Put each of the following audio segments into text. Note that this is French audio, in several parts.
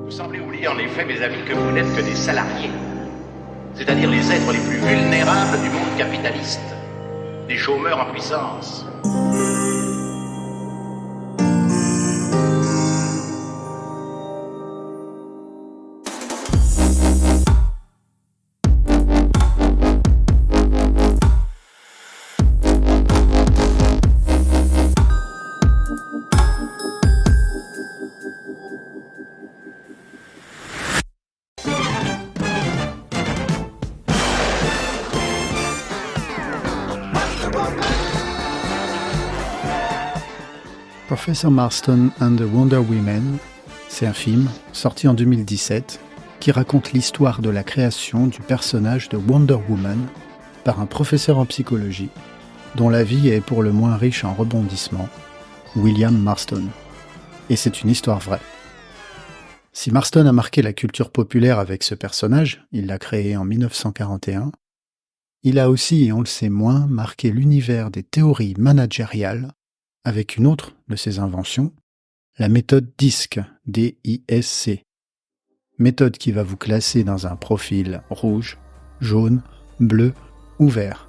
Vous semblez oublier en effet, mes amis, que vous n'êtes que des salariés, c'est-à-dire les êtres les plus vulnérables du monde capitaliste, des chômeurs en puissance. Professor Marston and the Wonder Women, c'est un film sorti en 2017 qui raconte l'histoire de la création du personnage de Wonder Woman par un professeur en psychologie dont la vie est pour le moins riche en rebondissements, William Marston. Et c'est une histoire vraie. Si Marston a marqué la culture populaire avec ce personnage, il l'a créé en 1941, il a aussi, et on le sait moins, marqué l'univers des théories managériales avec une autre de ses inventions, la méthode DISC, D-I-S-C. Méthode qui va vous classer dans un profil rouge, jaune, bleu ou vert.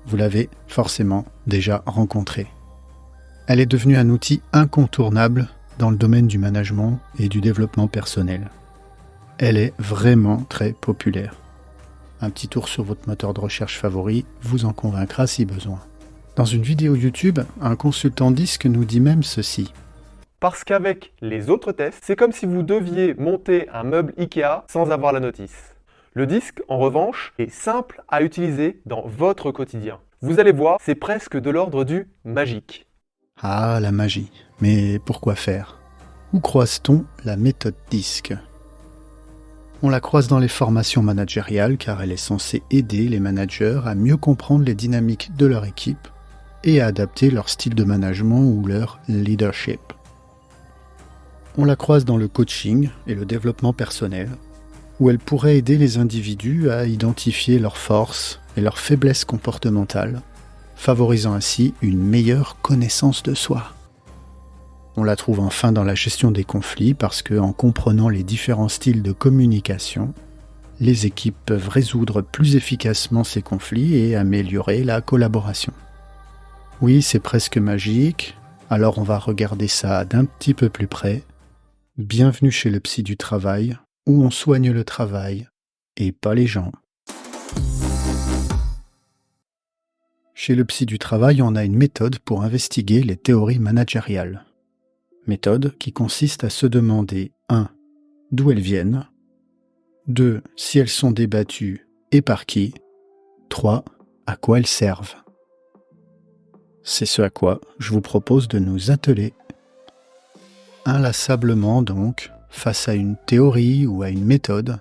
Vous l'avez forcément déjà rencontrée. Elle est devenue un outil incontournable dans le domaine du management et du développement personnel. Elle est vraiment très populaire. Un petit tour sur votre moteur de recherche favori vous en convaincra si besoin. Dans une vidéo YouTube, un consultant DISC nous dit même ceci. Parce qu'avec les autres tests, c'est comme si vous deviez monter un meuble Ikea sans avoir la notice. Le DISC, en revanche, est simple à utiliser dans votre quotidien. Vous allez voir, c'est presque de l'ordre du magique. Ah, la magie. Mais pourquoi faire ? Où croise-t-on la méthode DISC ? On la croise dans les formations managériales car elle est censée aider les managers à mieux comprendre les dynamiques de leur équipe et à adapter leur style de management ou leur leadership. On la croise dans le coaching et le développement personnel, où elle pourrait aider les individus à identifier leurs forces et leurs faiblesses comportementales, favorisant ainsi une meilleure connaissance de soi. On la trouve enfin dans la gestion des conflits parce que, en comprenant les différents styles de communication, les équipes peuvent résoudre plus efficacement ces conflits et améliorer la collaboration. Oui, c'est presque magique, alors on va regarder ça d'un petit peu plus près. Bienvenue chez le Psy du Travail, où on soigne le travail et pas les gens. Chez le Psy du Travail, on a une méthode pour investiguer les théories managériales. Méthode qui consiste à se demander 1. D'où elles viennent, 2. Si elles sont débattues et par qui, 3. À quoi elles servent. C'est ce à quoi je vous propose de nous atteler. Inlassablement donc, face à une théorie ou à une méthode,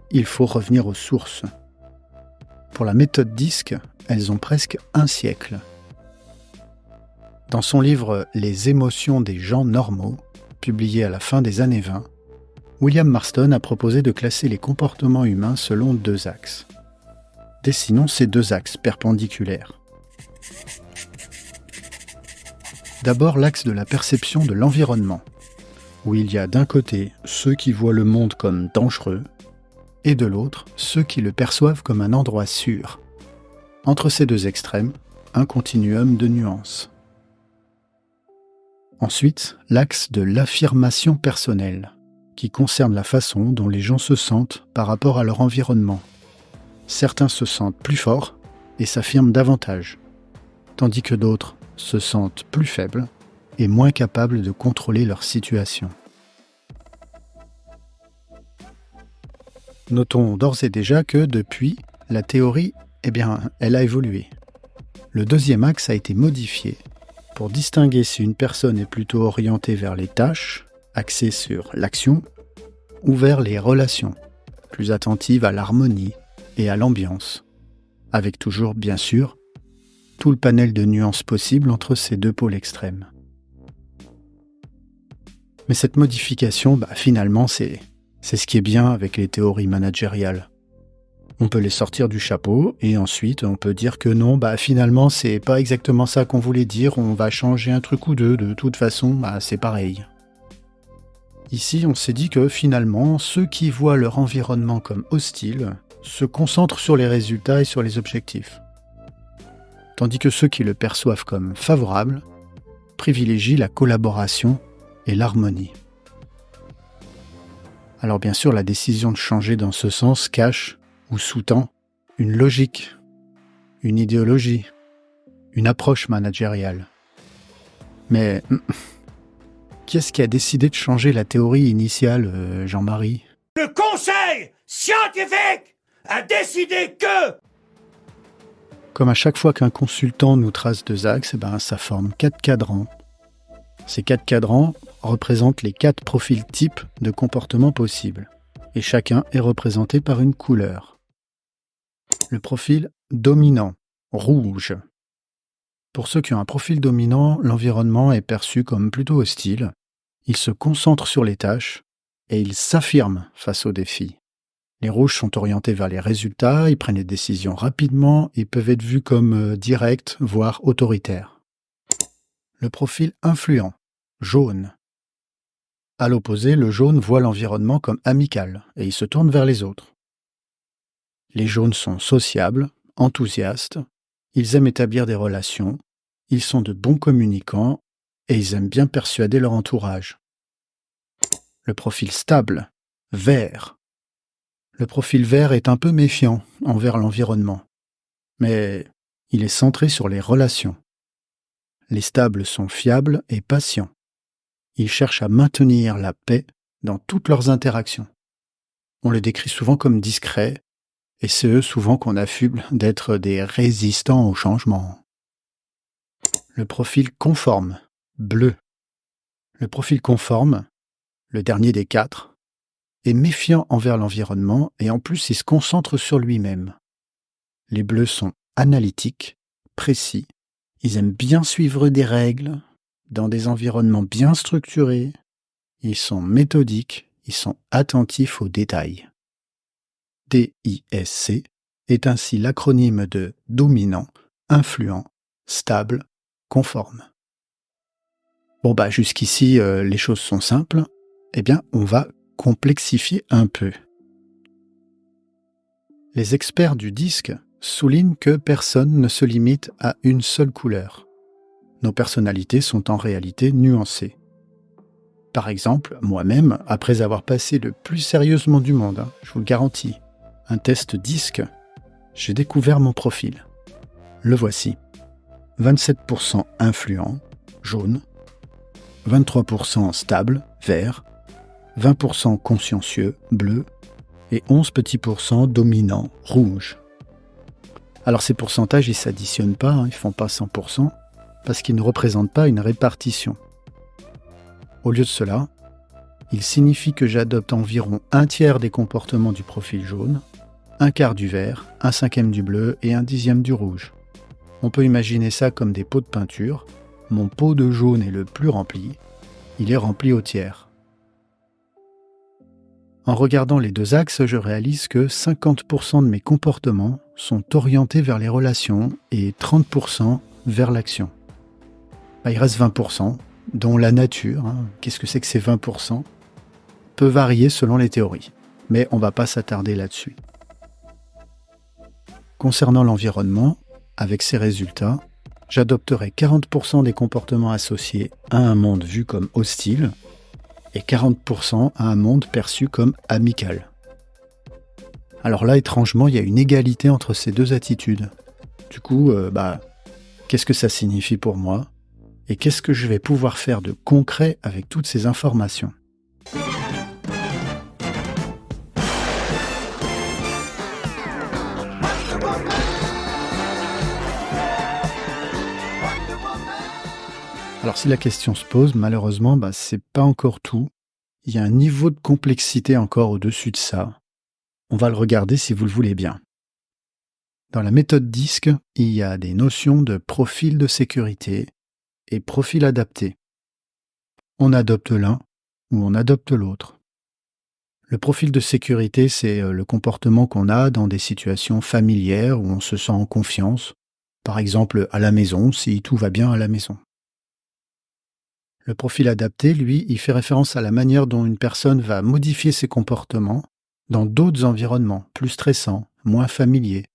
il faut revenir aux sources. Pour la méthode DISC, elles ont presque un siècle. Dans son livre « Les émotions des gens normaux », publié à la fin des années 20, William Marston a proposé de classer les comportements humains selon 2 axes. Dessinons ces 2 axes perpendiculaires. D'abord l'axe de la perception de l'environnement, où il y a d'un côté ceux qui voient le monde comme dangereux, et de l'autre ceux qui le perçoivent comme un endroit sûr. Entre ces 2 extrêmes, un continuum de nuances. Ensuite, l'axe de l'affirmation personnelle, qui concerne la façon dont les gens se sentent par rapport à leur environnement. Certains se sentent plus forts et s'affirment davantage, tandis que d'autres se sentent plus faibles et moins capables de contrôler leur situation. Notons d'ores et déjà que depuis, la théorie, elle a évolué. Le 2e axe a été modifié pour distinguer si une personne est plutôt orientée vers les tâches, axée sur l'action, ou vers les relations, plus attentive à l'harmonie et à l'ambiance, avec toujours, bien sûr, tout le panel de nuances possibles entre ces 2 pôles extrêmes. Mais cette modification, finalement, c'est ce qui est bien avec les théories managériales. On peut les sortir du chapeau et ensuite on peut dire que non, finalement c'est pas exactement ça qu'on voulait dire, on va changer un truc ou deux, de toute façon c'est pareil. Ici, on s'est dit que finalement, ceux qui voient leur environnement comme hostile se concentrent sur les résultats et sur les objectifs. Tandis que ceux qui le perçoivent comme favorable privilégient la collaboration et l'harmonie. Alors bien sûr, la décision de changer dans ce sens cache ou sous-tend une logique, une idéologie, une approche managériale. Mais qui est-ce qui a décidé de changer la théorie initiale, Jean-Marie ? Le conseil scientifique a décidé que... Comme à chaque fois qu'un consultant nous trace 2 axes, ça forme 4 cadrans. Ces 4 cadrans représentent les 4 profils types de comportements possibles, et chacun est représenté par une couleur. Le profil dominant, rouge. Pour ceux qui ont un profil dominant, l'environnement est perçu comme plutôt hostile. Ils se concentrent sur les tâches et ils s'affirment face aux défis. Les rouges sont orientés vers les résultats, ils prennent les décisions rapidement et peuvent être vus comme directs, voire autoritaires. Le profil influent, jaune. À l'opposé, le jaune voit l'environnement comme amical et il se tourne vers les autres. Les jaunes sont sociables, enthousiastes, ils aiment établir des relations, ils sont de bons communicants et ils aiment bien persuader leur entourage. Le profil stable, vert. Le profil vert est un peu méfiant envers l'environnement, mais il est centré sur les relations. Les stables sont fiables et patients. Ils cherchent à maintenir la paix dans toutes leurs interactions. On les décrit souvent comme discrets, et c'est eux souvent qu'on affuble d'être des résistants au changement. Le profil conforme, bleu. Le profil conforme, le dernier des 4, est méfiant envers l'environnement et en plus il se concentre sur lui-même. Les bleus sont analytiques, précis, ils aiment bien suivre des règles, dans des environnements bien structurés, ils sont méthodiques, ils sont attentifs aux détails. DISC est ainsi l'acronyme de dominant, influent, stable, conforme. Bon jusqu'ici les choses sont simples, on va complexifier un peu. Les experts du disque soulignent que personne ne se limite à une seule couleur. Nos personnalités sont en réalité nuancées. Par exemple, moi-même, après avoir passé le plus sérieusement du monde, je vous le garantis, un test disque, j'ai découvert mon profil. Le voici. 27% influent, jaune, 23% stable, vert, 20% consciencieux, bleu, et 11 petits pourcents dominants, rouge. Alors ces pourcentages, ils ne s'additionnent pas, ils ne font pas 100%, parce qu'ils ne représentent pas une répartition. Au lieu de cela, il signifie que j'adopte environ 1/3 des comportements du profil jaune, 1/4 du vert, 1/5 du bleu et 1/10 du rouge. On peut imaginer ça comme des pots de peinture. Mon pot de jaune est le plus rempli, il est rempli au tiers. En regardant les 2 axes, je réalise que 50% de mes comportements sont orientés vers les relations et 30% vers l'action. Il reste 20%, dont la nature, qu'est-ce que c'est que ces 20%, peut varier selon les théories, mais on ne va pas s'attarder là-dessus. Concernant l'environnement, avec ces résultats, j'adopterai 40% des comportements associés à un monde vu comme hostile et 40% à un monde perçu comme amical. Alors là, étrangement, il y a une égalité entre ces 2 attitudes. Du coup, qu'est-ce que ça signifie pour moi ? Et qu'est-ce que je vais pouvoir faire de concret avec toutes ces informations ? Alors si la question se pose, malheureusement, c'est pas encore tout. Il y a un niveau de complexité encore au-dessus de ça. On va le regarder si vous le voulez bien. Dans la méthode DISC, il y a des notions de profil de sécurité et profil adapté. On adopte l'un ou on adopte l'autre. Le profil de sécurité, c'est le comportement qu'on a dans des situations familières où on se sent en confiance, par exemple à la maison, si tout va bien à la maison. Le profil adapté, lui, il fait référence à la manière dont une personne va modifier ses comportements dans d'autres environnements plus stressants, moins familiers,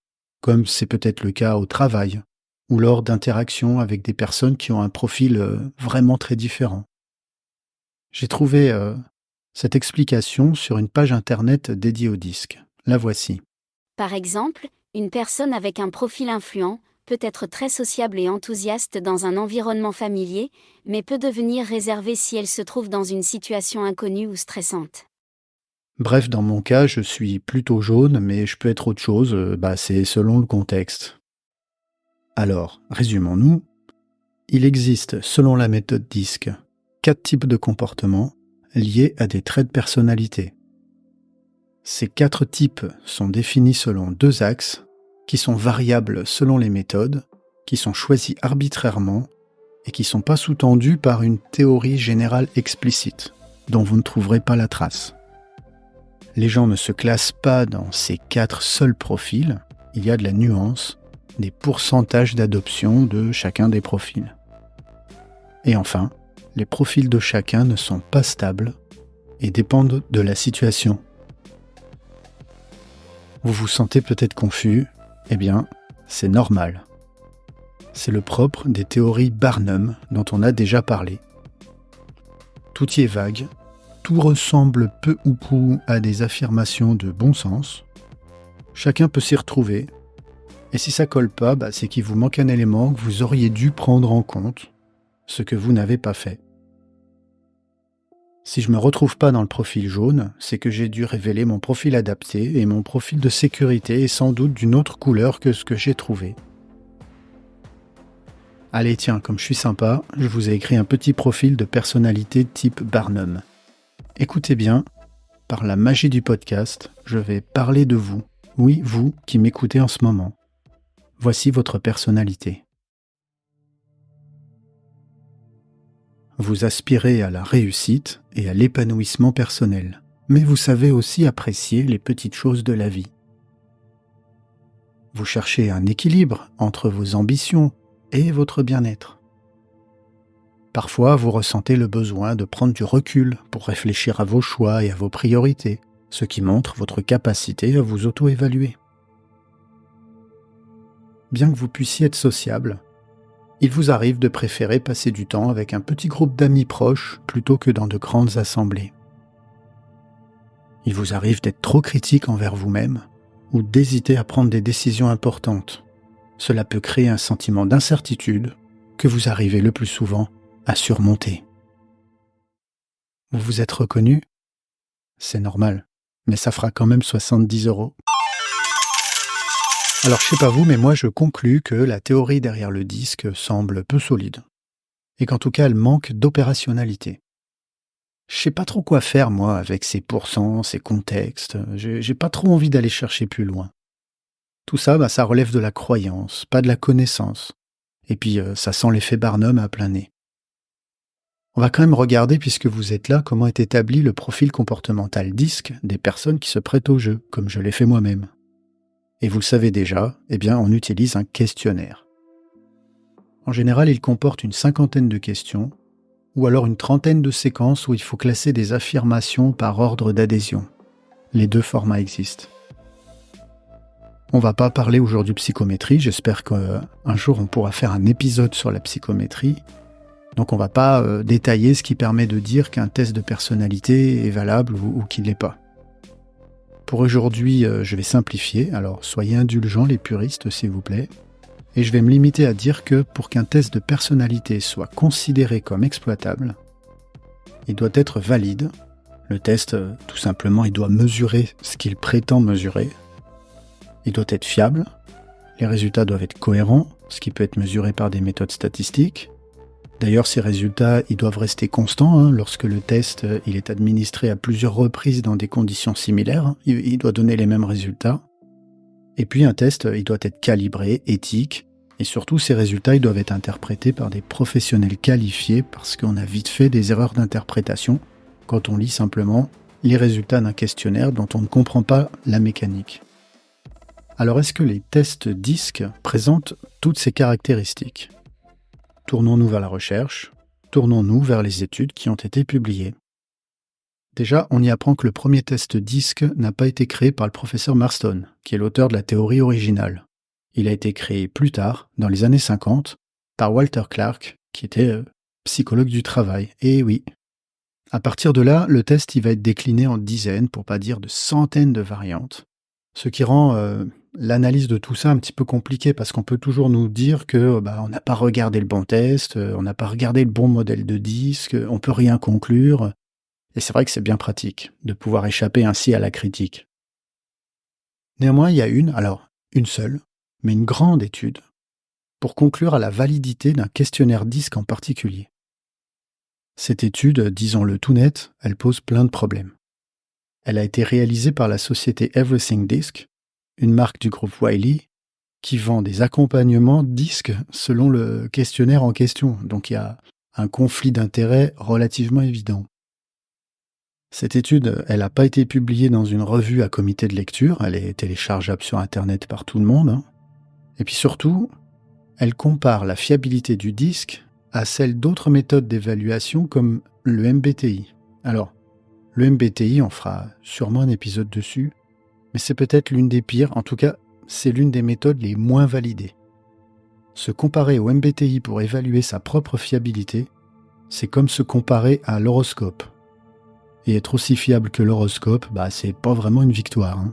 comme c'est peut-être le cas au travail, ou lors d'interactions avec des personnes qui ont un profil vraiment très différent. J'ai trouvé cette explication sur une page internet dédiée au disque. La voici. Par exemple, une personne avec un profil influent peut être très sociable et enthousiaste dans un environnement familier, mais peut devenir réservée si elle se trouve dans une situation inconnue ou stressante. Bref, dans mon cas, je suis plutôt jaune, mais je peux être autre chose, c'est selon le contexte. Alors, résumons-nous. Il existe, selon la méthode DISC, 4 types de comportements liés à des traits de personnalité. Ces 4 types sont définis selon 2 axes, qui sont variables selon les méthodes, qui sont choisis arbitrairement et qui ne sont pas sous-tendus par une théorie générale explicite, dont vous ne trouverez pas la trace. Les gens ne se classent pas dans ces 4 seuls profils, il y a de la nuance, des pourcentages d'adoption de chacun des profils. Et enfin, les profils de chacun ne sont pas stables et dépendent de la situation. Vous vous sentez peut-être confus, eh bien, c'est normal. C'est le propre des théories Barnum dont on a déjà parlé. Tout y est vague, tout ressemble peu ou prou à des affirmations de bon sens. Chacun peut s'y retrouver. Et si ça colle pas, c'est qu'il vous manque un élément que vous auriez dû prendre en compte, ce que vous n'avez pas fait. Si je me retrouve pas dans le profil jaune, c'est que j'ai dû révéler mon profil adapté et mon profil de sécurité est sans doute d'une autre couleur que ce que j'ai trouvé. Allez tiens, comme je suis sympa, je vous ai écrit un petit profil de personnalité type Barnum. Écoutez bien, par la magie du podcast, je vais parler de vous. Oui, vous qui m'écoutez en ce moment. Voici votre personnalité. Vous aspirez à la réussite et à l'épanouissement personnel, mais vous savez aussi apprécier les petites choses de la vie. Vous cherchez un équilibre entre vos ambitions et votre bien-être. Parfois, vous ressentez le besoin de prendre du recul pour réfléchir à vos choix et à vos priorités, ce qui montre votre capacité à vous auto-évaluer. Bien que vous puissiez être sociable, il vous arrive de préférer passer du temps avec un petit groupe d'amis proches plutôt que dans de grandes assemblées. Il vous arrive d'être trop critique envers vous-même ou d'hésiter à prendre des décisions importantes. Cela peut créer un sentiment d'incertitude que vous arrivez le plus souvent à surmonter. Vous vous êtes reconnu ? C'est normal, mais ça fera quand même 70 €. Alors je sais pas vous, mais moi je conclus que la théorie derrière le disque semble peu solide, et qu'en tout cas elle manque d'opérationnalité. Je sais pas trop quoi faire moi avec ces pourcents, ces contextes, j'ai pas trop envie d'aller chercher plus loin. Tout ça, ça relève de la croyance, pas de la connaissance, et puis ça sent l'effet Barnum à plein nez. On va quand même regarder, puisque vous êtes là, comment est établi le profil comportemental DISC des personnes qui se prêtent au jeu, comme je l'ai fait moi-même. Et vous le savez déjà, on utilise un questionnaire. En général, il comporte une 50aine de questions, ou alors une 30aine de séquences où il faut classer des affirmations par ordre d'adhésion. Les 2 formats existent. On va pas parler aujourd'hui psychométrie, j'espère qu'un jour on pourra faire un épisode sur la psychométrie. Donc on va pas détailler ce qui permet de dire qu'un test de personnalité est valable ou qu'il l'est pas. Pour aujourd'hui, je vais simplifier, alors soyez indulgents les puristes s'il vous plaît, et je vais me limiter à dire que pour qu'un test de personnalité soit considéré comme exploitable, il doit être valide. Le test, tout simplement, il doit mesurer ce qu'il prétend mesurer. Il doit être fiable, les résultats doivent être cohérents, ce qui peut être mesuré par des méthodes statistiques. D'ailleurs, ces résultats, ils doivent rester constants lorsque le test il est administré à plusieurs reprises dans des conditions similaires. Il doit donner les mêmes résultats. Et puis un test, il doit être calibré, éthique, et surtout ces résultats, ils doivent être interprétés par des professionnels qualifiés parce qu'on a vite fait des erreurs d'interprétation quand on lit simplement les résultats d'un questionnaire dont on ne comprend pas la mécanique. Alors est-ce que les tests DISC présentent toutes ces caractéristiques ? Tournons-nous vers la recherche. tournons-nous vers les études qui ont été publiées. Déjà, on y apprend que le premier test disque n'a pas été créé par le professeur Marston, qui est l'auteur de la théorie originale. Il a été créé plus tard, dans les années 50, par Walter Clark, qui était psychologue du travail. Et oui. À partir de là, le test il va être décliné en dizaines, pour pas dire de centaines de variantes, ce qui rend l'analyse de tout ça un petit peu compliquée, parce qu'on peut toujours nous dire que on n'a pas regardé le bon test, on n'a pas regardé le bon modèle de disque, on peut rien conclure. Et c'est vrai que c'est bien pratique de pouvoir échapper ainsi à la critique. Néanmoins, il y a une seule, mais une grande étude, pour conclure à la validité d'un questionnaire disque en particulier. Cette étude, disons-le tout net, elle pose plein de problèmes. Elle a été réalisée par la société Everything Disc, une marque du groupe Wiley, qui vend des accompagnements disques selon le questionnaire en question. Donc il y a un conflit d'intérêts relativement évident. Cette étude, elle n'a pas été publiée dans une revue à comité de lecture, elle est téléchargeable sur Internet par tout le monde. Et puis surtout, elle compare la fiabilité du disque à celle d'autres méthodes d'évaluation comme le MBTI. Alors, le MBTI, on fera sûrement un épisode dessus, mais c'est peut-être l'une des pires, en tout cas, c'est l'une des méthodes les moins validées. Se comparer au MBTI pour évaluer sa propre fiabilité, c'est comme se comparer à l'horoscope. Et être aussi fiable que l'horoscope, c'est pas vraiment une victoire.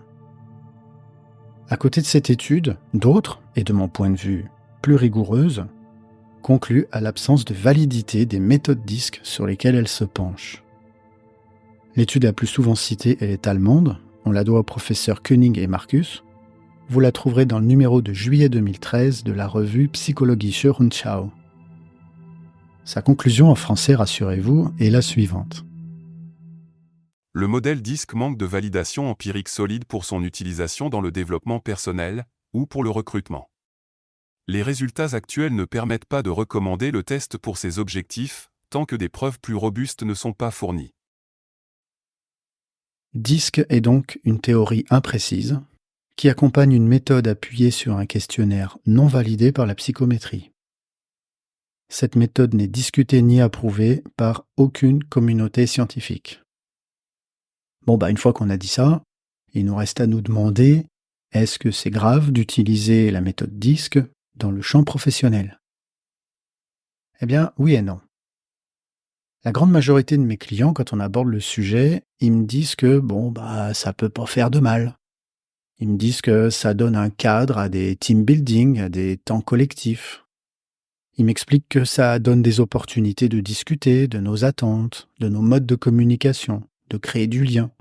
À côté de cette étude, d'autres, et de mon point de vue plus rigoureuses, concluent à l'absence de validité des méthodes disques sur lesquelles elles se penchent. L'étude la plus souvent citée, elle est allemande, on la doit aux professeurs Koenig et Marcus. Vous la trouverez dans le numéro de juillet 2013 de la revue Psychologische Rundschau. Sa conclusion en français, rassurez-vous, est la suivante. Le modèle disque manque de validation empirique solide pour son utilisation dans le développement personnel ou pour le recrutement. Les résultats actuels ne permettent pas de recommander le test pour ces objectifs, tant que des preuves plus robustes ne sont pas fournies. DISC est donc une théorie imprécise qui accompagne une méthode appuyée sur un questionnaire non validé par la psychométrie. Cette méthode n'est discutée ni approuvée par aucune communauté scientifique. Une fois qu'on a dit ça, il nous reste à nous demander, est-ce que c'est grave d'utiliser la méthode DISC dans le champ professionnel ? Eh bien, oui et non. La grande majorité de mes clients, quand on aborde le sujet, ils me disent que ça peut pas faire de mal. Ils me disent que ça donne un cadre à des team building, à des temps collectifs. Ils m'expliquent que ça donne des opportunités de discuter de nos attentes, de nos modes de communication, de créer du lien.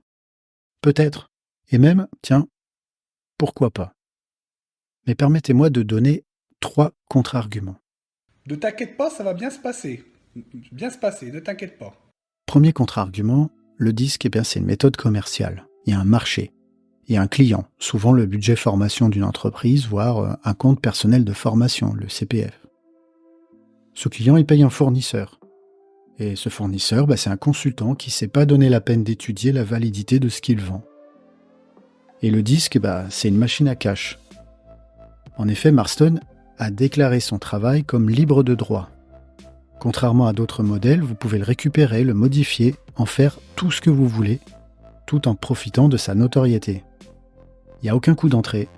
Peut-être. Et même, pourquoi pas ? Mais permettez-moi de donner 3 contre-arguments. Ne t'inquiète pas, ça va bien se passer. Ne t'inquiète pas. Premier contre-argument, le disque, c'est une méthode commerciale. Il y a un marché. Il y a un client, souvent le budget formation d'une entreprise, voire un compte personnel de formation, le CPF. Ce client, il paye un fournisseur. Et ce fournisseur, c'est un consultant qui ne s'est pas donné la peine d'étudier la validité de ce qu'il vend. Et le disque, c'est une machine à cash. En effet, Marston a déclaré son travail comme libre de droit. Contrairement à d'autres modèles, vous pouvez le récupérer, le modifier, en faire tout ce que vous voulez, tout en profitant de sa notoriété. Il n'y a aucun coût d'entrée,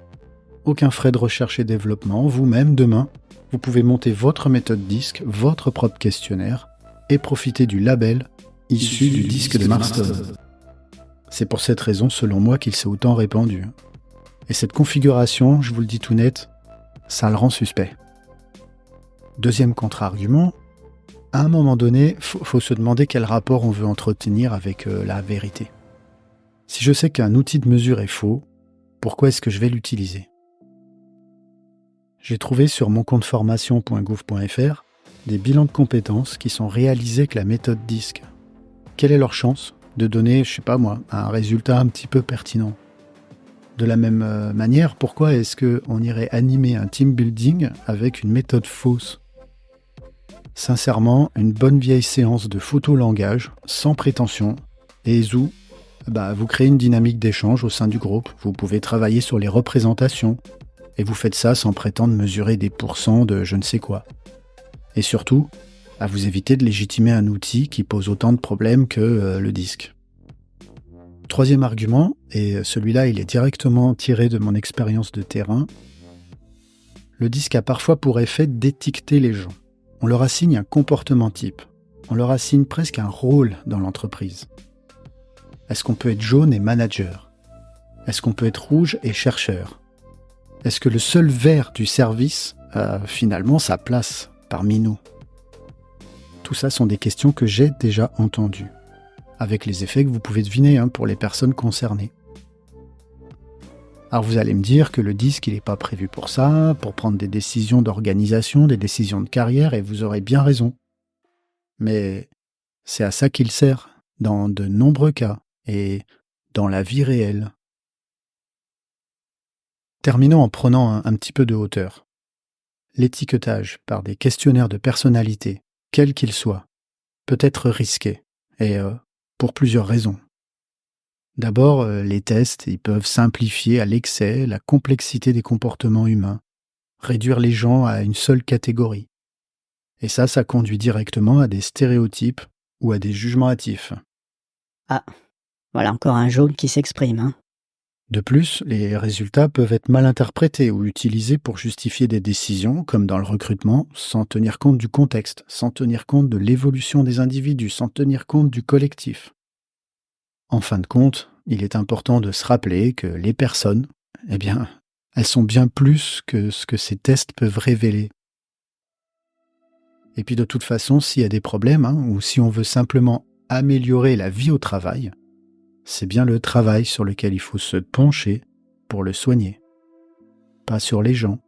aucun frais de recherche et développement. Vous-même, demain, vous pouvez monter votre méthode disque, votre propre questionnaire, et profiter du label issu du disque de Marston. C'est pour cette raison, selon moi, qu'il s'est autant répandu. Et cette configuration, je vous le dis tout net, ça le rend suspect. Deuxième contre-argument, à un moment donné, faut se demander quel rapport on veut entretenir avec la vérité. Si je sais qu'un outil de mesure est faux, pourquoi est-ce que je vais l'utiliser ? J'ai trouvé sur moncompteformation.gouv.fr des bilans de compétences qui sont réalisés avec la méthode DISC. Quelle est leur chance de donner, un résultat un petit peu pertinent ? De la même manière, pourquoi est-ce qu'on irait animer un team building avec une méthode fausse ? Sincèrement, une bonne vieille séance de photolangage, sans prétention, et où vous créez une dynamique d'échange au sein du groupe, vous pouvez travailler sur les représentations, et vous faites ça sans prétendre mesurer des pourcents de je ne sais quoi. Et surtout, à vous éviter de légitimer un outil qui pose autant de problèmes que le disque. Troisième argument, et celui-là il est directement tiré de mon expérience de terrain, le disque a parfois pour effet d'étiqueter les gens. On leur assigne un comportement type, on leur assigne presque un rôle dans l'entreprise. Est-ce qu'on peut être jaune et manager ? Est-ce qu'on peut être rouge et chercheur ? Est-ce que le seul vert du service a finalement sa place parmi nous ? Tout ça sont des questions que j'ai déjà entendues, avec les effets que vous pouvez deviner pour les personnes concernées. Alors vous allez me dire que le disque il n'est pas prévu pour ça, pour prendre des décisions d'organisation, des décisions de carrière, et vous aurez bien raison. Mais c'est à ça qu'il sert, dans de nombreux cas, et dans la vie réelle. Terminons en prenant un petit peu de hauteur. L'étiquetage par des questionnaires de personnalité, quels qu'ils soient, peut être risqué, et pour plusieurs raisons. D'abord, les tests ils peuvent simplifier à l'excès la complexité des comportements humains, réduire les gens à une seule catégorie. Et ça conduit directement à des stéréotypes ou à des jugements hâtifs. Ah, voilà encore un jaune qui s'exprime. De plus, les résultats peuvent être mal interprétés ou utilisés pour justifier des décisions, comme dans le recrutement, sans tenir compte du contexte, sans tenir compte de l'évolution des individus, sans tenir compte du collectif. En fin de compte, il est important de se rappeler que les personnes, elles sont bien plus que ce que ces tests peuvent révéler. Et puis de toute façon, s'il y a des problèmes, ou si on veut simplement améliorer la vie au travail, c'est bien le travail sur lequel il faut se pencher pour le soigner, pas sur les gens.